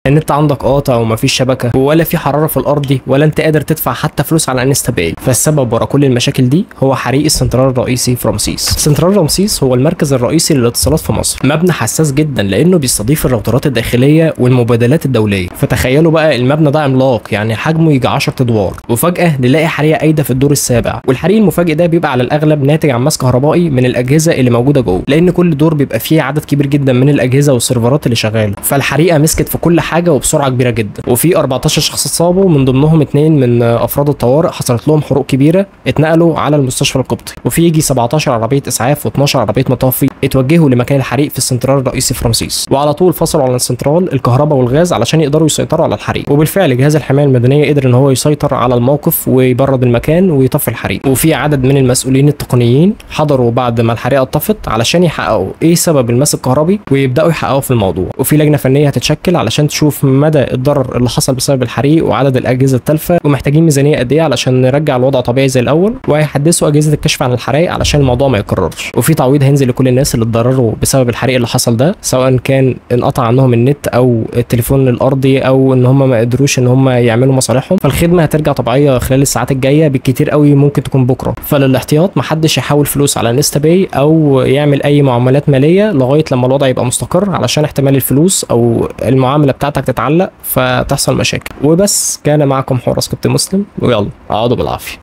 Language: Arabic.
النت عندك قاطع ومفيش شبكه ولا في حراره في الارضي ولا انت قادر تدفع حتى فلوس على انستا باي. فالسبب ورا كل المشاكل دي هو حريق السنترال الرئيسي في رمسيس. سنترال رمسيس هو المركز الرئيسي للاتصالات في مصر، مبنى حساس جدا لانه بيستضيف الراوترات الداخليه والمبادلات الدوليه. فتخيلوا بقى المبنى ده عملاق، يعني حجمه يجي 10 ادوار، وفجاه نلاقي حريقه قايده في الدور السابع. والحريق المفاجئ ده بيبقى على الاغلب ناتج عن ماس كهربائي من الاجهزه اللي موجوده جوه، لان كل دور بيبقى فيه عدد كبير جدا من الاجهزه والسيرفرات اللي شغاله. فالحريقه مسكت في كل حاجه وبسرعه كبيره جدا، وفي 14 شخص اتصابوا، من ضمنهم 2 من افراد الطوارئ حصلت لهم حروق كبيره اتنقلوا على المستشفى القبطي، وفي يجي 17 عربيه اسعاف و12 عربيه مطافي اتوجهوا لمكان الحريق في السنترال الرئيسي في رمسيس، وعلى طول فصلوا على السنترال الكهرباء والغاز علشان يقدروا يسيطروا على الحريق. وبالفعل جهاز الحمايه المدنيه قدر ان هو يسيطر على الموقف ويبرد المكان ويطفي الحريق. وفي عدد من المسؤولين التقنيين حضروا بعد ما الحريقه اتطفت علشان يحققوا ايه سبب الماس الكهربي ويبداوا يحققوا في الموضوع. وفي لجنه فنيه هتتشكل علشان تشوف مدى الضرر اللي حصل بسبب الحريق وعدد الاجهزه التالفه، ومحتاجين ميزانيه قد ايه علشان نرجع الوضع طبيعي زي الاول، وهيحدثوا اجهزه الكشف عن الحرائق علشان الموضوع ما يتكررش. وفي تعويض هينزل لكل الناس اللي اتضرروا بسبب الحريق اللي حصل ده، سواء كان انقطع عنهم النت او التليفون الارضي او ان هم ما قدروش ان هم يعملوا مصالحهم. فالخدمه هترجع طبيعيه خلال الساعات الجايه، بالكتير قوي ممكن تكون بكره. فللاحتياط محدش يحول فلوس على انستا باي او يعمل اي معاملات ماليه لغايه لما الوضع يبقى مستقر، علشان احتمال الفلوس او المعامله بتاعتك تتعلق فتحصل مشاكل. وبس، كان معكم حراس كابتن مسلم، ويلا اقعدوا بالعافيه.